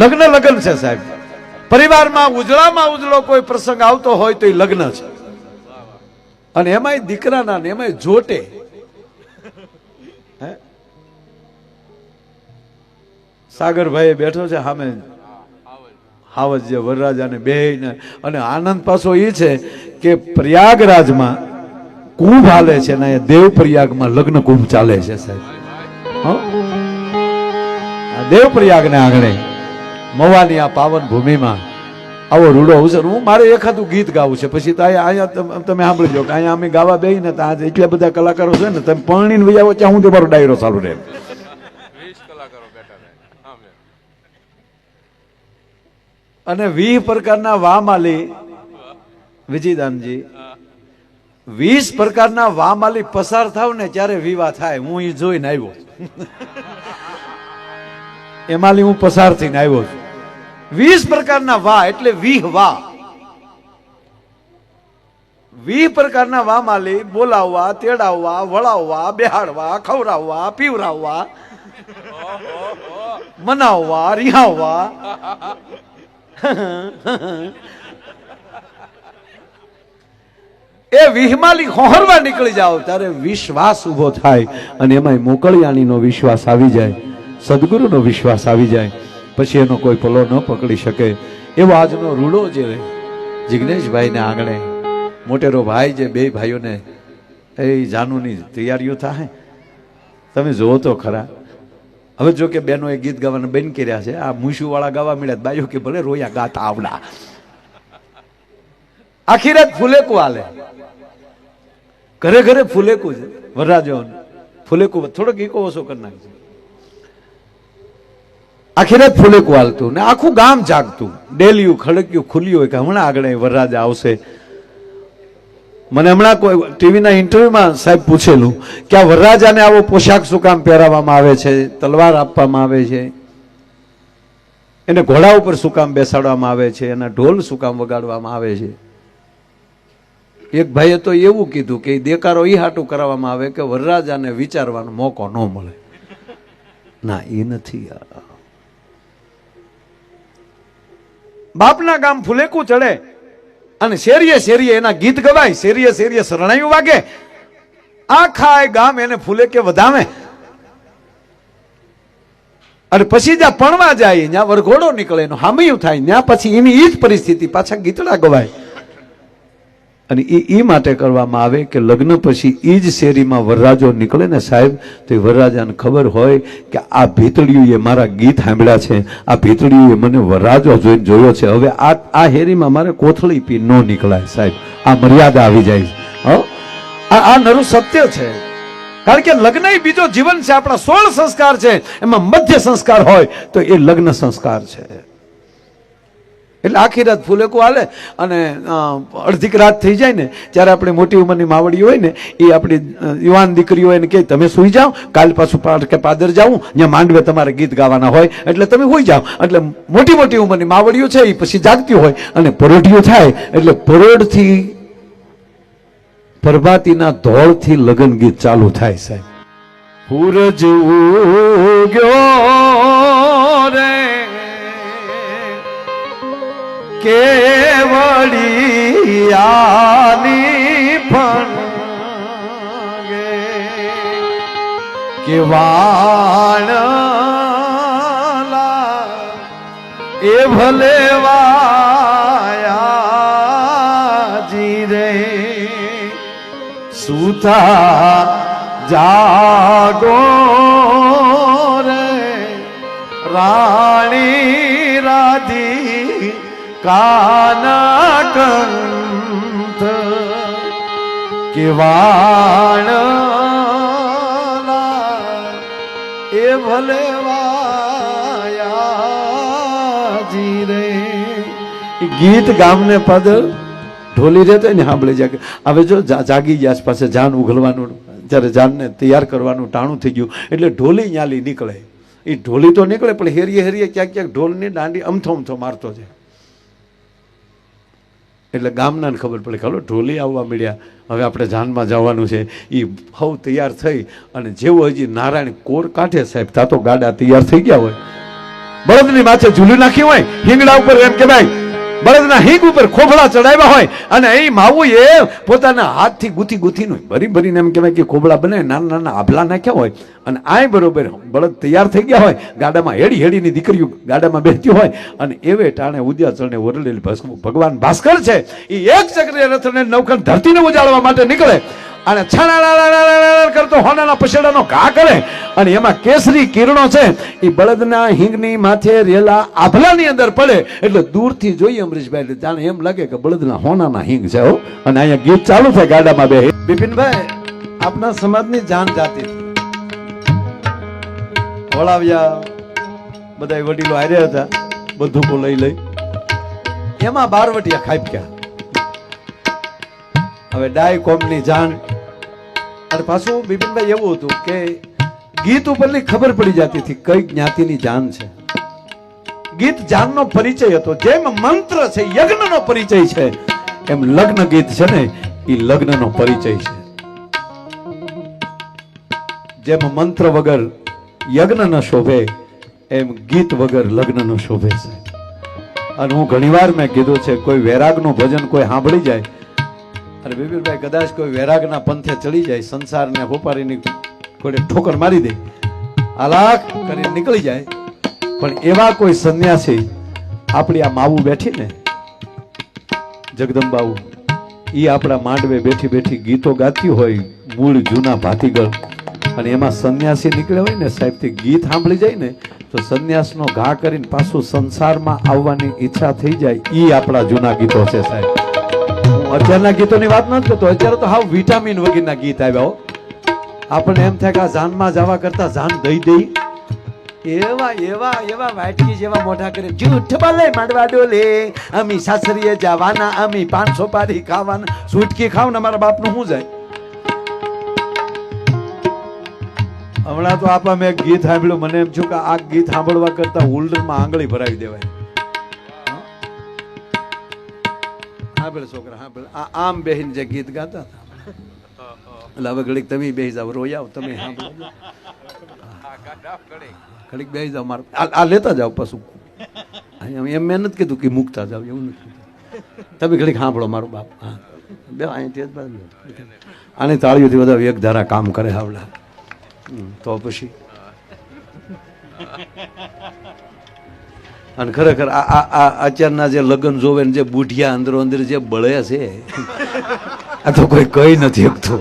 લગ્ન લગ્ન છે સાહેબ. પરિવારમાં ઉજળામાં ઉજળો કોઈ પ્રસંગ આવતો હોય તો એ લગ્ન છે. અને એમાંય દીકરાના ને એમાંય જોટે. સાગરભાઈ બેઠો છે સામે, હાવજ જે વરરાજાને બેયને. અને આનંદ પાછો એ છે કે પ્રયાગરાજમાં કુંભ હાલે છે ને દેવ પ્રયાગમાં લગ્ન કુંભ ચાલે છે સાહેબ. દેવ પ્રયાગ ને આંગણે મવાની આ પાવન ભૂમિમાં આવો રૂડો અવસર. હું મારે એખાદું ગીત ગાવું છે પછી તો અહીંયા તમે સાંભળી લો કે અહીંયા અમે ગાવા બે ને તો આજે એટલા બધા કલાકારો છે ને તમે પરણીને વહી આવો ત્યાં હું તમારો ડાયરો ચાલુ રહે. અને 20 પ્રકારના વામાલી વિજયદાનજી 20 પ્રકારના વામાલી પસાર થાવ ને ત્યારે વિવાહ થાય. હું એ જોઈને આવ્યો. એમાંથી હું પસાર થઈને આવ્યો છું. 20 પ્રકારના વા એટલે 20 વા. 20 પ્રકારના વામાલી બોલાવવા, તેડાવવા, વળાવવા, બેહાડવા, ખવડાવવા, પીવરાવવા, મનાવવા, રિહાવવા. એ વિહમાલી ખોહરવા નીકળી જાઓ ત્યારે વિશ્વાસ ઉભો થાય. અને એમાં મોકળિયાણીનો વિશ્વાસ આવી જાય, સદગુરુનો વિશ્વાસ આવી જાય, પછી એનો કોઈ પલો ન પકડી શકે. એવો આજનો રૂડો જે જિગ્નેશભાઈને આંગણે મોટેરો ભાઈ જે બે ભાઈઓને એ જાનુની તૈયારીઓ થાય તમે જુઓ તો ખરા. હવે જો કે બેનો એ ગીત ગાવાના બેન કર્યા છે. આ મૂસુ વાળા ગાવા મળ્યા, બાયો કે ભલે રોયા ગાતા આવડા. આખી રાત ફૂલેકું હાલે, ઘરે ઘરે ફૂલેકું છે. વરરાજો ફૂલેકું થોડોક ઈકો ઓછો કરી નાખજો. આખી રાત ફૂલેકું હાલતું ને આખું ગામ જાગતું. ડેલિયું ખડક્યું ખુલ્યું હોય કે હમણાં આગળ વરરાજા આવશે. મને હમણાં કોઈ ટીવીના ઇન્ટરવ્યુમાં સાહેબ પૂછેલું કે આ વરરાજાને આવો પોશાક શું કામ પહેરાવવામાં આવે છે, તલવાર આપવામાં આવે છે, એને ઘોડા ઉપર શું કામ બેસાડવામાં આવે છે, એના ઢોલ શું કામ વગાડવામાં આવે છે. એક ભાઈએ તો એવું કીધું કે દેકારો એ હાટું કરાવવામાં આવે કે વરરાજાને વિચારવાનો મોકો ન મળે. ના, એ નથી. બાપના ગામ ફુલેકું ચડે અને શેરીએ શેરીએ એના ગીત ગવાય, શેરીએ શેરીએ શરણાઈઓ વાગે. આખા ગામ એને ફુલેકે વધાવે. અને પછી જ્યાં પણવા જાય ત્યાં વરઘોડો નીકળે, એનું હામિયું થાય, ત્યાં પછી એની એ જ પરિસ્થિતિ પાછા ગીતડા ગવાય. અને એ માટે કરવામાં આવે કે લગ્ન પછી એ જ શેરીમાં વરરાજો નીકળે ને સાહેબ, તો એ વરરાજાને ખબર હોય કે આ ભીતળીઓએ મારા ગીત સાંભળ્યા છે, આ ભીતળીઓએ મને વરરાજો જોઈને જોયો છે. હવે આ હેરીમાં મારે કોથળી પી ન નીકળાય સાહેબ. આ મર્યાદા આવી જાય. આ નરું સત્ય છે. કારણ કે લગ્ન એ બીજો જીવન છે. આપણા 16 સંસ્કાર છે, એમાં મધ્ય સંસ્કાર હોય તો એ લગ્ન સંસ્કાર છે. એટલે આખી રાત ફૂલેકું હાલે અને અડધીક રાત થઈ જાય ને ત્યારે આપણે મોટી ઉંમરની માવડી હોય ને એ આપણી યુવાન દીકરીઓ એને કહે તમે સુઈ જાઓ, કાલ પાછું કે પાદર જાઉં, ત્યાં માંડવે તમારે ગીત ગાવાના હોય એટલે તમે સુઈ જાઓ. એટલે મોટી મોટી ઉંમરની માવડીઓ છે એ પછી જાગતી હોય અને પરોઢિયું થાય એટલે પરોઢથી પ્રભાતીના ધોળથી લગ્ન ગીત ચાલુ થાય સાહેબ. સૂરજ ઉગ્યો રે કેવડિયાની ફણગે કે વાણલા એ ભલે વાયાજી રે સુતા જાગો રે રાણી રાધી કાનકંઠ કે વાણલા એ ભલે વાયાજી રે. ગીત ગામને પદ ઢોલી રહેતો ને સાંભળી જાય. હવે જો જાગી ગયા પાસે જાન ઉઘલવાનું, જ્યારે જાનને તૈયાર કરવાનું ટાણું થઈ ગયું એટલે ઢોલી ન્યાલી નીકળે. એ ઢોલી તો નીકળે પણ હેરીએ હેરીએ ક્યાંક ક્યાંક ઢોલની દાંડી અમથો અમથો મારતો છે. એટલે ગામનાને ખબર પડે કે ઢોલી આવવા મળ્યા, હવે આપણે જાનમાં જવાનું છે. એ હવ તૈયાર થઈ અને જેવો હજી નારાયણ કોર કાઢે સાહેબ, તા તો ગાડા તૈયાર થઈ ગયા હોય બળદની માથે ઝૂલી નાખી હોય, હિંગડા ઉપર એમ કે ભાઈ બળદના હિંગ ઉપર ખોભળા ચડાવ્યા હોય, અને એ માવું એ પોતાના હાથથી ગુથી ગુથીનું ભરી ભરીને એમ કહેવાય કે ખોભળા બને, નાના નાના આભલા નાખ્યા હોય, અને આ બરોબર બળદ તૈયાર થઈ ગયા હોય, ગાડામાં હેડી હેડીની દીકરીઓ ગાડામાં બેસતી હોય, અને એવે ટાણે ઉદ્યાચળને ઓરડેલી ભગવાન ભાસ્કર છે એ એક ચક્રીય રથને નવખંડ ધરતીને ઉજાડવા માટે નીકળે, અને છાણા કરતો હોનાના પછેડાનો ઘા કરે, અને એમાં કેસરી કિરણો છે એ બળદના હિંગની માથે રેલા આભલાની અંદર પડે, એટલે દૂરથી જોઈએ અમરીશભાઈ જાણે એમ લાગે કે બળદના હોનાના હિંગ છે હો. અને અહીંયા ગીત ચાલુ થાય ગાડામાં બે. બિપિનભાઈ આપના સમાજની જાન જાતિ વળાવ્યા, બધા વડીલો હાર્યા હતા, બંદૂકો લઈ લઈ, એમાં બારવટિયા ખાપ્યા. હવે ડાય કોમની જાન, અને પાછું બિપિનભાઈ એવું હતું કે ગીત ઉપરની ખબર પડી જતી હતી કઈ જ્ઞાતિની જાન છે. ગીત જાનનો પરિચય હતો. જેમ મંત્ર છે યજ્ઞનો પરિચય છે, એમ લગ્ન ગીત છે ને એ લગ્નનો પરિચય છે. જેમ મંત્ર વગર યજ્ઞ ન શોભે, એમ ગીત વગર લગ્ન ન શોભે છે. અને હું ઘણીવાર મેં કીધું છે, કોઈ વૈરાગનું ભજન કોઈ સાંભળી જાય, અને બિપિનભાઈ કદાચ કોઈ વૈરાગના પંથે ચડી જાય, સંસારને હોપારીની કોઈ ઠોકર મારી દે, આલાખ કરીને નીકળી જાય, પણ એવા કોઈ સંન્યાસી આપણી આ માવું બેઠી ને જગદંબાવું, એ આપણા માંડવે બેઠી બેઠી ગીતો ગાતી હોય, મૂળ જૂના ભાતીગળ, અને એમાં સંન્યાસી નીકળ્યા હોય ને સાહેબ, તે ગીત સાંભળી જાય ને તો સંન્યાસનો ઘા કરીને પાછું સંસારમાં આવવાની ઈચ્છા થઈ જાય. એ આપણા જૂના ગીતો છે સાહેબ. અત્યારના ગીતોની વાત નથી કરતો, અત્યારે તો હાવ વિટામિન વગેરેના ગીત આવ્યા હો. આપણને એમ થાય કે આ જાનમાં જવા કરતા જાન દઈ દઈ, એવા એવા એવા વાટકી જેવા મોઢા કરે, જૂઠ બોલે માંડવા ડોલે, અમી સાસરીએ જવાના, અમી 500 પારી ખાવાના, સુટકી ખાવ ને મારા બાપનું શું જાય. હમણાં તો આપા મેં ગીત સાંભળ્યું, મને એમ છું કે આ ગીત સાંભળવા કરતા હોલ્ડરમાં આંગળી ભરાવી દેવાય. છોકરા હા આમ બેહીને જે ગીત ગાતા હતા, એટલે હવે ઘડીક તમે બેસી જાવ, રોઈ આવ તમે, ઘડીક બેસી જાવ, મારે આ લેતા જાવ પશુ. એમ મેં નથી કીધું કે મૂકતા જાવ, એવું નથી. તમે ઘડીક સાંભળો મારો બાપ. હા બે અહીંથી આની તાળીઓથી બધા એક ધારા કામ કરે આવડા, તો પછી અને ખરેખર આ અત્યારના જે લગ્ન જોવે ને જે બુઢિયા અંદરો અંદર જે બળે છે, આ તો કોઈ કહી નથી શકતું.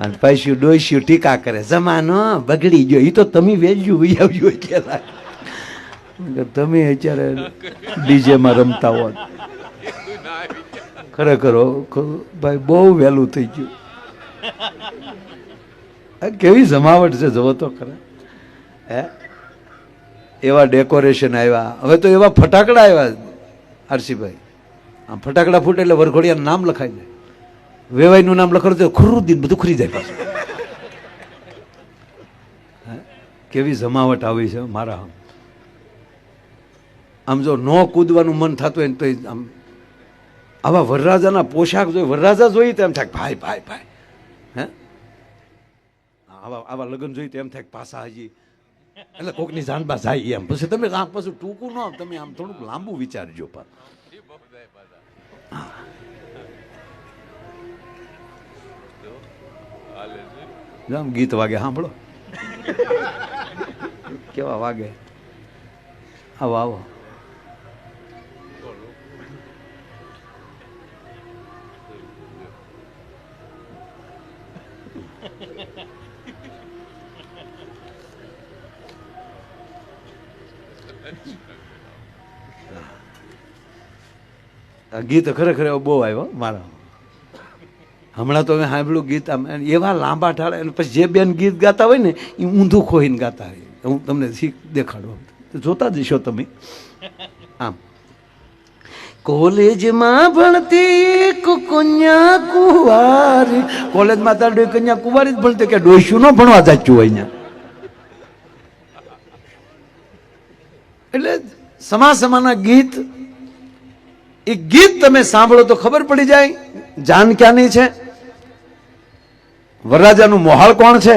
અને પૈસું ડોસ્યું ટીકા કરે, જમાનો બગડી ગયો, એ તો તમે વેલ્યુ આવજો અત્યારે, તમે અત્યારે ડીજેમાં રમતા હોત. ખરેખર ભાઈ બહુ વહેલું થઈ ગયું. કેવી જમાવટ છે જવો તો ખરે. હે એવા ડેકોરેશન આવ્યા, હવે તો એવા ફટાકડા આવ્યા આરસીભાઈ, આમ ફટાકડા ફૂટે એટલે વરઘોડિયાનું નામ લખાઈ જાય, વેવાઈનું નામ લખાડું તો ખરું દિન બધું ખરી જાય પાછું. કેવી જમાવટ આવી છે મારા. આમ જો ન કૂદવાનું મન થતું હોય ને તો આમ આવા વરરાજાના પોશાક જોઈ, વરરાજા જોઈએ તો એમ થાય ભાઈ ભાઈ ભાઈ. હે આવા લગ્ન જોઈ તો એમ થાય પાછા હજી, એટલે કોકની જાનબા જાય એમ. પછી તમે આમ પાછું ટૂંકું ન, તમે આમ થોડુંક લાંબુ વિચારજો. આમ ગીત વાગે સાંભળો, કેવા વાગે. આવો આવો. ગીત ખરેખર બહુ આવ્યો મારા. હમણાં તો મેં સાંભળ્યું ગીત આમ એવા લાંબા ઠાળે, અને પછી જે બેન ગીત ગાતા હોય ને એ ઊંધું ખોઈને ગાતા હોય. હું તમને શીખ દેખાડું, જોતા જશો તમે. આમ કોલેજમાં ભણતી કન્યા કુંવારી, કોલેજમાં તાર કન્યા કુંવારી જ ભણતી કે ડોસ્યું ન ભણવા જાચ્યું હોય અહીંયા. એટલે સમા સમાના ગીત, એ ગીત તમે સાંભળો તો ખબર પડી જાય જાન ક્યાંની છે, વરરાજાનું મોહાળ કોણ છે,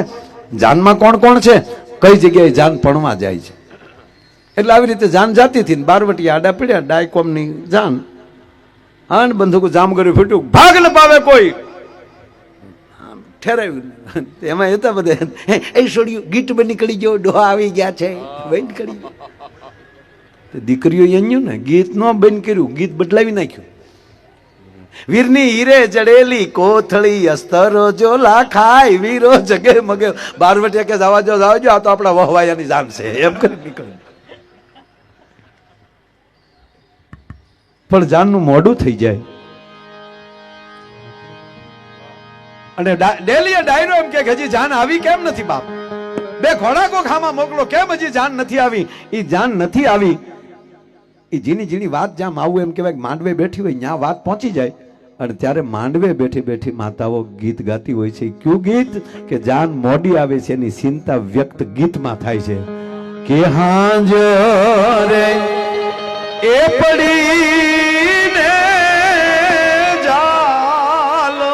જાનમાં કોણ કોણ છે, કઈ જગ્યાએ જાન પણવા જાય છે. એટલે આવી રીતે જાન જાતી હતી ને બારવટી આડા પડ્યા ડાયકોમની જાન આન બંદૂક જામ કર્યું ફૂટ્યું ભાગ ન પાવે કોઈ ઠેરાવ્યું એમાં હતા બધા એ છોડ્યું ગીત બંધ કરી ગયો ડોહા આવી ગયા છે બંધ કરી દીકરીઓ એન્યું ને ગીત ન બંધ કર્યું ગીત બદલાવી નાખ્યું વીરની હીરે જડેલી કોથળી અસ્તરો જો લાખાય વીરો જગે મગે બારવટિયા કે જવા જો આ તો આપણા વહવાયાની જાન છે એમ કરી નીકળ્યું પણ જાનનું મોડું થઈ જાય અને ડેલીએ ડાયરો એમ કે હજી જાન આવી કેમ નથી બાપ બે ઘોડા કો ખામાં મોકલો કેમ હજી જાન નથી આવી એ જાન નથી આવી એ જીની જીની વાત જ્યાં માવું એમ કહેવાય માંડવે બેઠી હોય ત્યાં વાત પહોંચી જાય અને ત્યારે માંડવે બેઠી બેઠી માતાઓ ગીત ગાતી હોય છે કયું ગીત કે જાન મોડી આવે છે એની ચિંતા વ્યક્ત ગીતમાં થાય છે કે હાંજ રે એ પડીને જાલો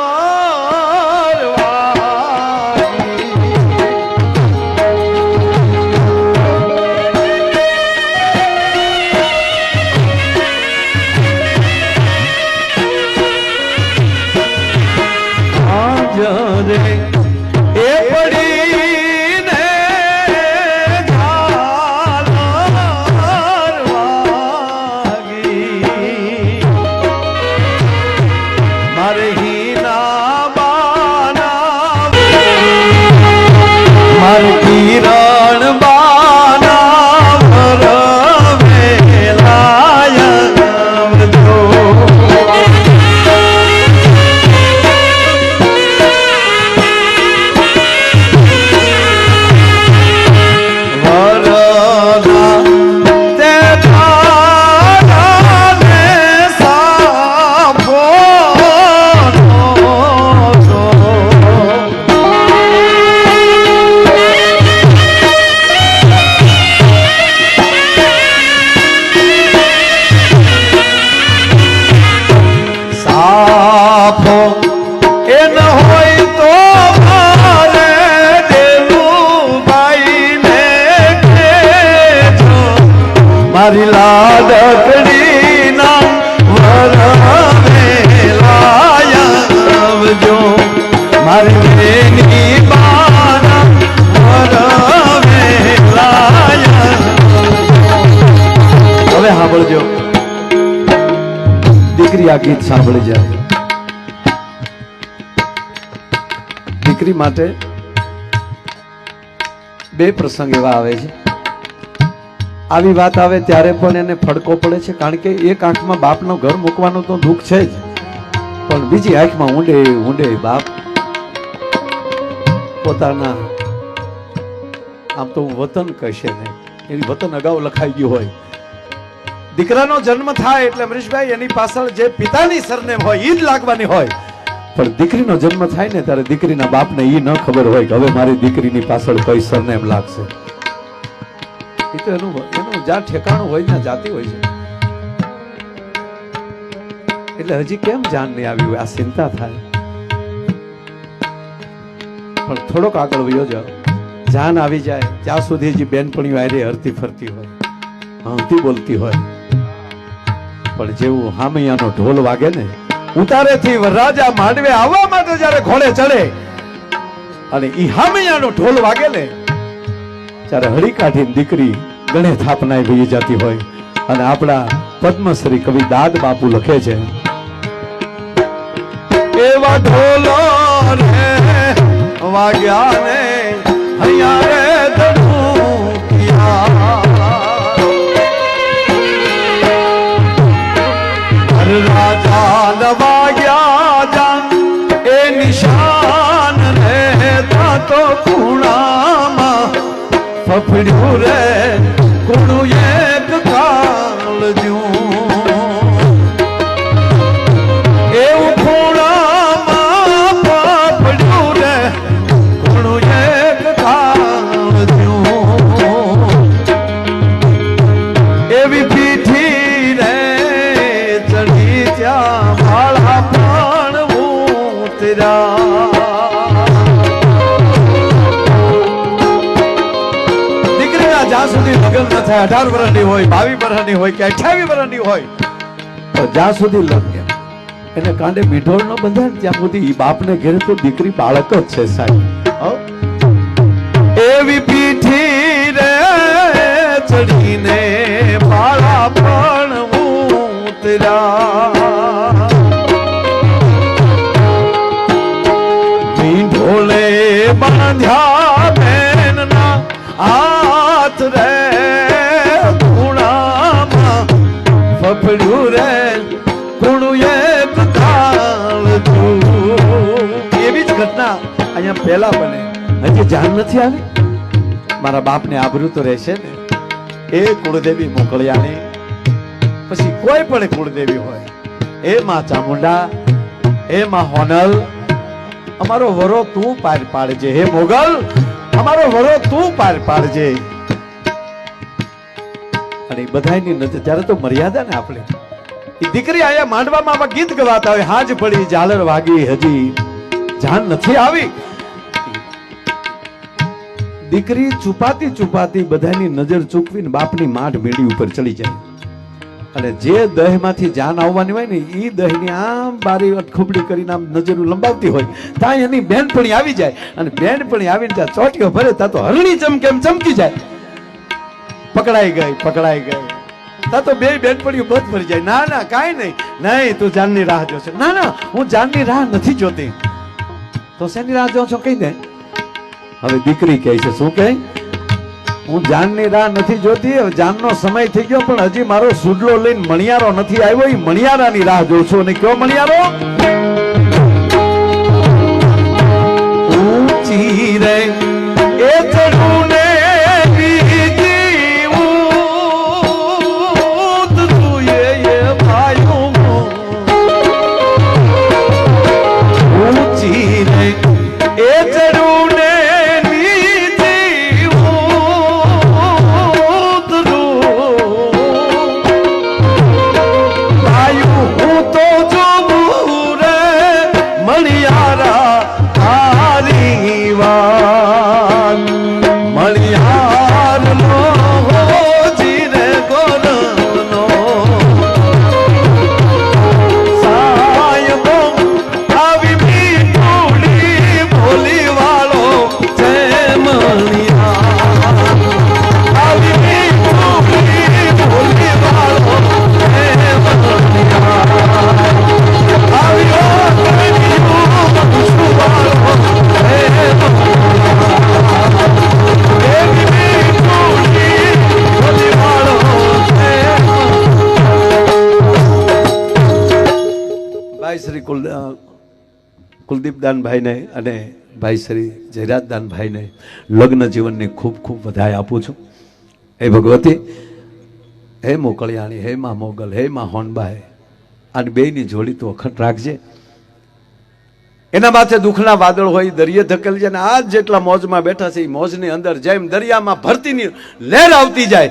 રે એ પડીને મારે હીના બાના મારે કિરણ બાના ભરવેલાયજો મારી લાડકડી ના વરવેલાયજો મારી બેની બાના વરવેલાય હવે સાંભળજો દીકરી આ ગીત સાંભળી જાય દીકરી માટે બે પ્રસંગ એવા આવે છે આવી વાત આવે ત્યારે પણ એને ફડકો પડે છે કારણ કે એક આંખમાં બાપનું ઘર મૂકવાનું તો દુઃખ છે જ પણ બીજી આંખમાં ઊંડે ઊંડે બાપ પોતાના આમ તો વતન કહેશે ને એની વતન અગાઉ લખાઈ ગયું હોય દીકરાનો જન્મ થાય એટલે અમરીશભાઈ એની પાછળ જે પિતાની સરનેમ હોય એ જ લાગવાની હોય પણ દીકરીનો જન્મ થાય ને ત્યારે દીકરીના બાપને એ ન ખબર હોય કે હવે મારી દીકરીની પાછળ કઈ સરનેમ લાગશે એ તો એનું જ્યાં ઠેકાણું હોય ત્યાં જાતી હોય છે એટલે હજી કેમ જાન નહીં આવી હોય આ ચિંતા થાય પણ થોડોક આગળ વયો જાઓ જાન આવી જાય ત્યાં સુધી હજી બેનપણીઓ આરે હરતી ફરતી હોય હંતી બોલતી હોય પણ જેવું હામૈયાનો ઢોલ વાગે ને ઉતારેથી વરરાજા માંડવે આવવા માટે જ્યારે ઘોડે ચડે અને ઈ હામૈયાનો ઢોલ વાગે ને ત્યારે હળી કાઢીને દીકરી ગણે થાપનાય વહી જતી હોય અને આપણા પદ્મશ્રી કવિ દાદ બાપુ લખે છે એવા ઢોલો રે વાગ્યા ને હૈયા રે ધનુકિયા રાજા વાગ્યા જાન એ નિશાન રહેતા તો ખૂણામાં ફફડ્યું રે કુણું એક કાળજું એવું ખૂણામાં ફફડ્યું રે કુણું એક કાળજું એવી પીઠી રે ચડી ત્યાં ભાળા પણ ઉતર્યા સુધી લગ્ન ન થાય, 18 વર્ષની હોય, 22 વર્ષની હોય કે 28 વર્ષની હોય, તો જ્યાં સુધી લગ્ન એને કાંડે મીઠોળ ન બંધાય ત્યાં સુધી ઈ બાપને ઘેરે તો દીકરી બાળક જ છે સાહેબ. એવી પીઠી રે ચડીને બાળા પણ ઉતર્યા, મીઠોળે બાંધ્યા બેનના હાથ રે, ખૂણામાં ફફડ્યું રે કુણું એક કાળજું. એવી જ ઘટના અહીંયા પહેલા બને. હજી જાણ નથી આવી, મારા બાપને આબરૂ તો રહેશે ને. એ કુળદેવી મોકળિયાની, પછી કોઈ પણ કુળદેવી હોય, એ માં ચામુંડા, એ માં હોનલ, અમારો વરો તું પાર પાડજે. હે મોગલ, અમારો વરો તું પાર પાડજે. અને બધાની નજર ત્યારે તો મર્યાદા ને આપણે. એ દીકરી આયા માંડવામાં આવા ગીત ગવાતા હોય, હાજ પડી ઝાલર વાગી હજી જાન નથી આવી. દીકરી છુપાતી છુપાતી બધાની નજર ચૂકવીને બાપની માઠ મેડી ઉપર ચડી જાય. અને જે દહેમાંથી જાન આવવાની હોય ને, એ દહેની આમ બારી અટખુબડી કરીને આમ નજર લંબાવતી હોય, ત્યાં એની બેનપણી આવી જાય. અને બેનપણી આવીને ત્યાં ચોટીઓ ભરે, ત્યાં તો હરણી ચમકે એમ ચમકી જાય. પકડાઈ ગઈ, પકડાઈ ગઈ. ત્યાં તો બે બેનપણીઓ બધ ભરી જાય. ના ના કાંઈ નહીં, નહીં તું જાનની રાહ જોશે. ના ના હું જાનની રાહ નથી જોતી. તો શેની રાહ જો છો કહી દે. હવે દીકરી કહે છે, શું કહે? હું જાનની રાહ નથી જોતી, જાનનો સમય થઈ ગયો, પણ હજી મારો સુડલો લઈને મણિયારો નથી આવ્યો. એ મણિયારાની રાહ જોઉં છું. અને કયો મણિયારો? ઊંચી રે એ ચડું ને બીજી ઊંટ જોઈએ એ ભાયું. ઊંચી રે એ ચડું ને શ્રી કુલદીપદાનભાઈને અને ભાઈ શ્રી જયરાજદાનભાઈને લગ્ન જીવનની ખૂબ ખૂબ વધાઈ આપું છું. હે ભગવતી, હે મોકળિયાણી, હે માં મોગલ, હે માં હોનબાઈ, અને બેયની જોડી તો અખંડ રાખજે. એના માથે દુઃખના વાદળ હોય, દરિયે ધકેલ છે. ને આજ જેટલા મોજમાં બેઠા છે, એ મોજની અંદર જેમ દરિયામાં ભરતીની લહેર આવતી જાય,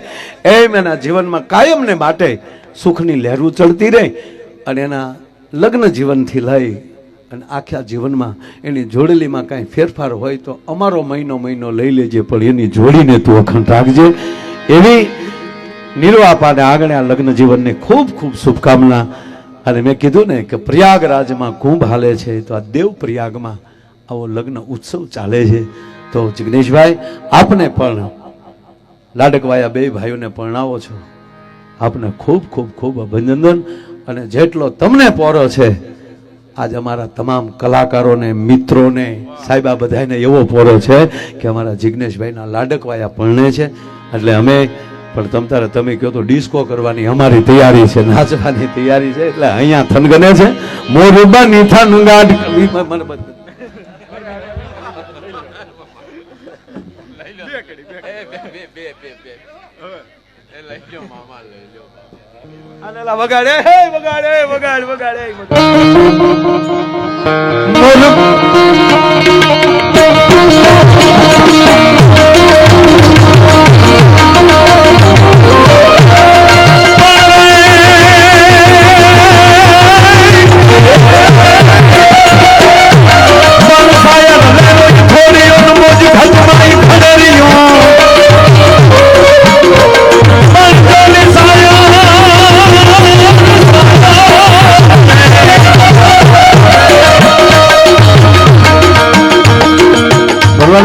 એમ એના જીવનમાં કાયમને માટે સુખની લહેરું ચડતી રહે. અને એના લગ્ન જીવનથી લઈ અને આખા જીવનમાં એની જોડેલીમાં કાંઈ ફેરફાર હોય તો અમારો મહિનો લઈ લેજે, પણ એની જોડીને તું અખંડ રાખજે. એવી નિર્વાપાને આગળ આ લગ્ન જીવનની ખૂબ ખૂબ શુભકામના. અને મેં કીધું ને કે પ્રયાગરાજમાં કુંભ હાલે છે, તો આ દેવ પ્રયાગમાં આવો લગ્ન ઉત્સવ ચાલે છે. તો જિગ્નેશભાઈ, આપને પણ લાડકવાયા બે ભાઈઓને પરણાવો છો, આપને ખૂબ ખૂબ ખૂબ અભિનંદન. અને જેટલો તમને પોરો છે, આજ અમારા તમામ કલાકારોને, મિત્રોને, સાહેબા બધાને એવો પોરો છે કે અમારા જિગ્નેશભાઈના લાડકવાયા પરણે છે. એટલે અમે પણ તમતારે તમે કહો તો ડિસ્કો કરવાની અમારી તૈયારી છે, નાચવાની તૈયારી છે. એટલે અહીંયા થનગને છે મોરુબા નીથા નુંગાડ મને વગાડે વગાડે વગાડ વગાડે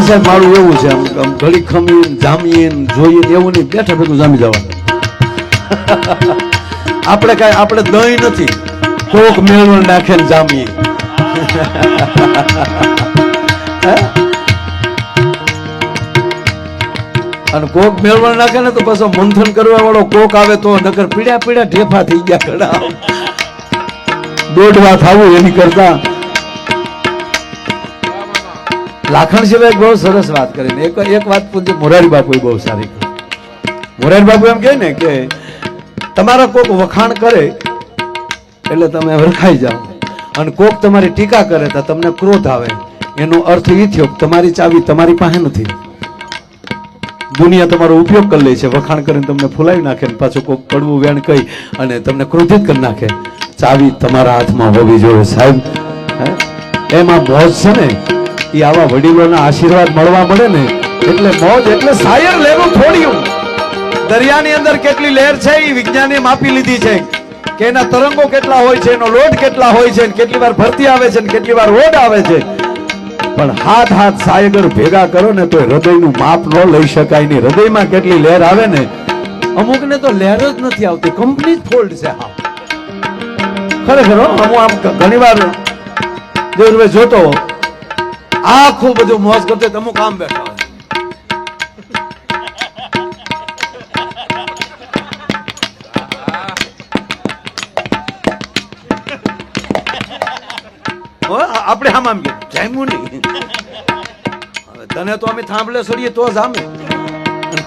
સાહેબ મારું એવું છે, આમ ઘડી ખમીને જામીએ જોઈએ એવું નહીં, બેઠા ભેગું જામી જવાનું. આપણે દહીં નથી, કોક મેળવણ નાખે ને જામીએ. અને કોક મેળવણ નાખે ને તો પાછો મંથન કરવા વાળો કોક આવે તો નકર પીડ્યા પીડ્યા ઢેફા થઈ ગયા ઘણા. દોઢવા થાવું એની કરતા લાખણ સિવાય બહુ સરસ વાત કરીને એક વાત પૂછે મોરારી બાપુએ બહુ સારી કરી. મોરારી બાપુ એમ કહે ને કે તમારા કોક વખાણ કરે એટલે તમે વરખાઈ જાઓ, અને કોક તમારી ટીકા કરે તો તમને ક્રોધ આવે. એનો અર્થ એ થયો કે તમારી ચાવી તમારી પાસે નથી, દુનિયા તમારો ઉપયોગ કરી લે છે, વખાણ કરીને તમને ફૂલાવી નાખે, પાછું કોક કડવું વેણ કહી અને તમને ક્રોધિત કરી નાખે. ચાવી તમારા હાથમાં હોવી જોઈએ સાહેબ. એમાં મોજ છે ને, એ આવા વડીલોના આશીર્વાદ મળવા મળે ને એટલે મોજ. એટલે શાયર લેવું થોડ્યું. દરિયાની અંદર કેટલી લહેર છે એ વિજ્ઞાને માપી લીધી છે કે એના તરંગો કેટલા હોય છે, એનો લોડ કેટલા હોય છે, કેટલી વાર ભરતી આવે છે, કેટલી વાર ઓડ આવે છે. પણ હાથ સાયગર ભેગા કરો ને તો હૃદયનું માપ ન લઈ શકાય નહીં. હૃદયમાં કેટલી લહેર આવે ને, અમુકને તો લહેર જ નથી આવતી, કંપની ફોલ્ડ છે. હા ખરેખર હું આમ ઘણી વાર દેવભાઈ જોતો આખું બધું મોજ કરતો, અમુક આમ બેઠા હોય. આપણે આમ આમ જામ્યું નહીં, તને તો અમે થાંભલે સડીએ તો જામે,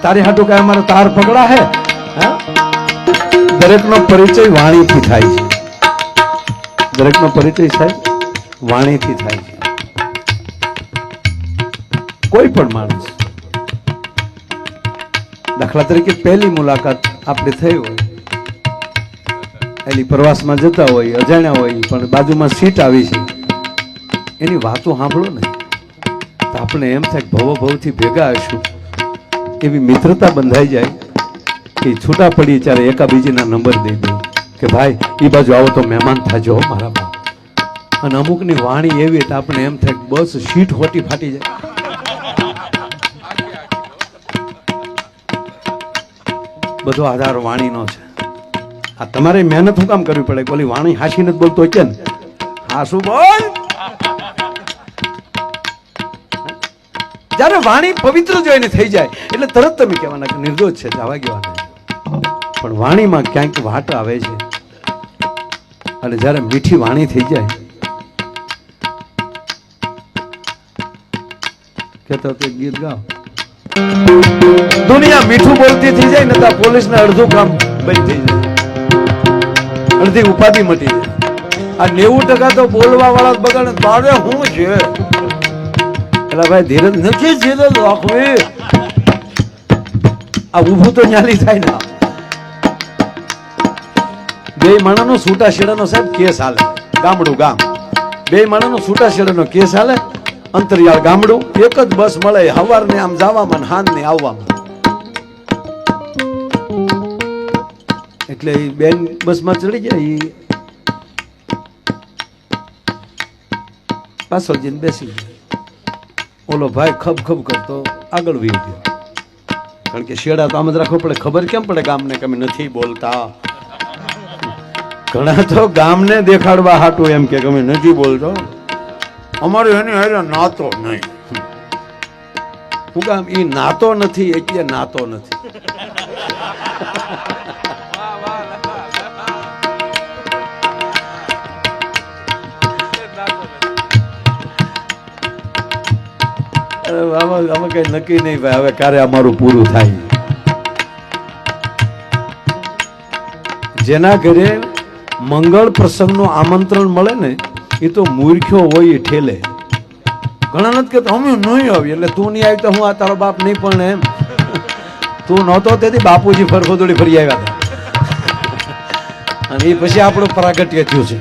તારી હાટું કઈ અમારે તાર પકડા હે. દરેક નો પરિચય વાણીથી થાય છે. દરેક નો પરિચય સાહેબ વાણીથી થાય છે. કોઈ પણ માણસ, દાખલા તરીકે પહેલી મુલાકાત આપણે થઈ હોય, એની પ્રવાસમાં જતા હોય, અજાણ્યા હોય, પણ બાજુમાં સીટ આવી છે, એની વાતો સાંભળો ને તો આપણે એમ થાય ભવથી ભેગા હશું. એવી મિત્રતા બંધાઈ જાય કે છૂટા પડી ત્યારે એકાબીજીના નંબર દઈ દે કે ભાઈ એ બાજુ આવો તો મહેમાન થાજો મારા બાપ. અને અમુકની વાણી એવી તો આપણે એમ થાય બસ સીટ હોટી ફાટી જાય. બધો આધાર વાણીનો છે. આ તમારે મહેનત શું કામ કરવી પડે? ઓલી વાણી હાસી નથી બોલતો કે ને, હાસુ બોલ. જયારે વાણી પવિત્ર જો એને થઈ જાય એટલે તરત તમે કહેવાના કે નિર્દોષ છે, જવા ગયો. પણ વાણીમાં ક્યાંક વાટ આવે છે, અને જયારે મીઠી વાણી થઈ જાય, કેતો તે ગીત ગાઓ, દુનિયા મીઠું બોલતી થઈ જાય ને તો પોલીસને અડધું કામ બંધ થઈ જાય, અડધી ઉપાધિ મટી જાય. આ 90% તો બોલવા વાળા બગાડે. તારે શું છે? એટલે ભાઈ ધીરજ નથી, ધીરજ રાખવી. આ ઊભું તો ન્યાલી થાય ને. બે માણાનો છૂટા છેડાનો સાહેબ કેસ હાલે, ગામડું ગામ, બે માણાનો છૂટા છેડાનો કેસ હાલે. અંતરિયાળ ગામડું, એક જ બસ મળે હવારને આમ જવામાં, હાંજને આવવામાં. એટલે બેન બસમાં ચડી જાય, પાછળ જઈને બેસી જાય. ઓલો ભાઈ ખબ કરતો આગળ વી ગયો, કારણ કે શેડા તો આમ જ રાખવો પડે. ખબર કેમ પડે ગામને કે અમે નથી બોલતા? ઘણા તો ગામને દેખાડવા હાટું એમ કે અમે નથી બોલતો, અમારે એની હારે નાતો નહીં. હું કામ? ઈ નાતો નથી એટલે નાતો નથી. આમાં કઈ નક્કી નહીં ભાઈ, હવે ક્યારે અમારું પૂરું થાય. જેના ઘરે મંગળ પ્રસંગનું આમંત્રણ મળે ને એ તો મૂર્ખ્યો હોય એ ઠેલે. ઘણા નથી કહેતા અમે નહીં આવી, એટલે તું નહીં આવી તો હું આ તારો બાપ નહીં. પણ એમ તું નહોતો તેથી બાપુજી ફરફોદોડી ફરી આવ્યા હતા, અને એ પછી આપણું પ્રાગટ્ય થયું છે.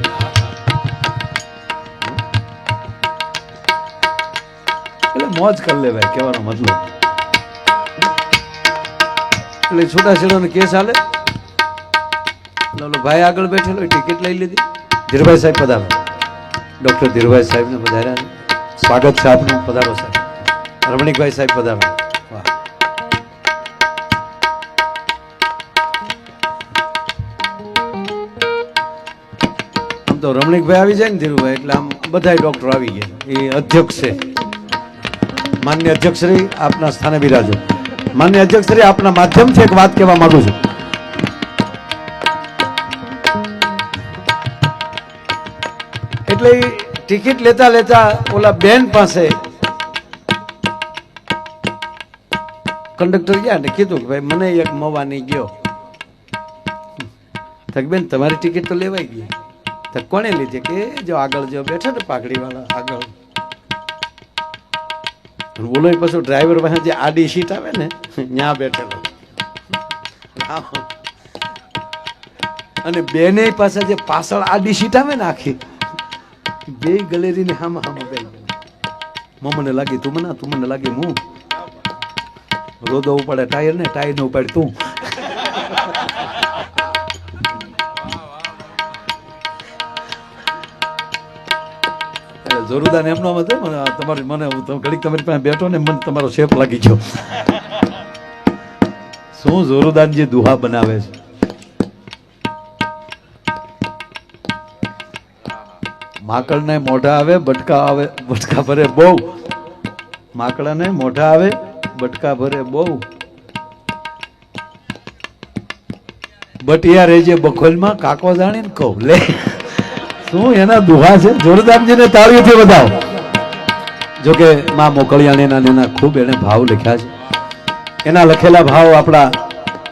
મોજ કરી લે ભાઈ, કહેવાનો મતલબ. એટલે છૂટાછેડાનો કેસ હાલે. ભાઈ આગળ બેઠેલો ટિકિટ લઈ લીધી. ધીરભાઈ સાહેબ પધારો. ડોક્ટર ધીરભાઈ સાહેબને પધાર્યા. સ્વાગત છે આપનું, પધારો સાહેબ. રમણીકભાઈ સાહેબ પધારો. વાહ. આમ તો રમણીકભાઈ આવી જાય ને ધીરુભાઈ એટલે આમ બધા ડોક્ટર આવી ગયા. એ અધ્યક્ષ છે. માન્ય અધ્યક્ષશ્રી આપના સ્થાને બિરાજો. માન્ય અધ્યક્ષશ્રી આપના માધ્યમથી એક વાત કહેવા માંગુ છું. એટલે ટિકિટ લેતા લેતા ઓલા બેન પાસે કંડક્ટર ગયા ને કીધું કે ભાઈ મને એક મવાની ગયો. બેન તમારી ટિકિટ તો લેવાઈ ગઈ. તો કોને લીધી? કે જો આગળ જો બેઠો ને પાઘડી વાળા આગળ. બોલો પછી ડ્રાઈવર પાસે જે આડી સીટ આવે ને ત્યાં બેઠેલો. અને બેને પાસે જે પાછળ આડી સીટ આવે ને આખી બે ગલેરી ને હામાં હામાં બે મને લાગી તું મને લાગી હું રોદો ઉપાડે ટાયર ને ટાયર ને ઉપાડે તું. જોરુદાન એમનો હતો મને તમારી મને ઘડીક તમારી પાસે બેઠો ને મને તમારો શેપ લાગી ગયો. શું જોરુદાન જે દુહા બનાવે છે. માકડ ને મોઢા આવે બટકા આવે બટકા ભરે બહુ. માકડા ને મોઢા આવે બટકા ભરે બહુ. બટિયા રેજે બખોલમાં કાકો જાણી ને કહું લે. શું એના દુહા છે. જોરદારજીને તાળીઓથી વધાવો. જોકે માં મોકળિયાણીના એના ખૂબ એને ભાવ લખ્યા છે. એના લખેલા ભાવ આપણા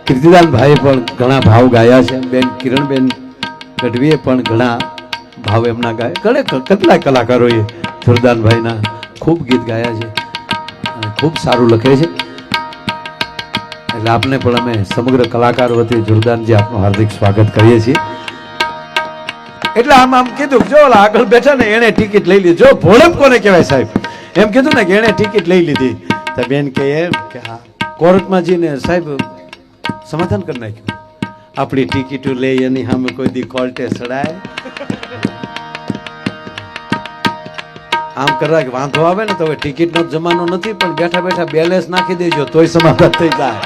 કીર્તિદાન ભાઈએ પણ ઘણા ભાવ ગાયા છે. બેન કિરણબેન ગઢવીએ પણ ઘણા ભાવ એમના ગાય. કેટલાય કલાકારોએ જોરદાનભાઈના ખૂબ ગીત ગાયા છે અને ખૂબ સારું લખે છે. એટલે આપને પણ અમે સમગ્ર કલાકારો વતી જોરદાનજી આપનું હાર્દિક સ્વાગત કરીએ છીએ. એટલે આમ કીધું જો આગળ બેઠા ને એને ટિકિટ લઈ લીધી. જો ભોળપ કોને કહેવાય સાહેબ એમ કીધું ને કે એને ટિકિટ લઈ લીધી. તો બેન કે એમ કે હા કોર્ટમાં જઈને સાહેબ સમાધાન કરી નાખ્યું. આપણી ટિકિટો લઈ એની સામે કોઈ દી કોર્ટે ચડાય આમ કરવા કે વાંધો આવે ને તો હવે ટિકિટનો જમાનો નથી પણ બેઠા બેઠા બેલેન્સ નાખી દેજો તોય સમાધાન થઈ જાય.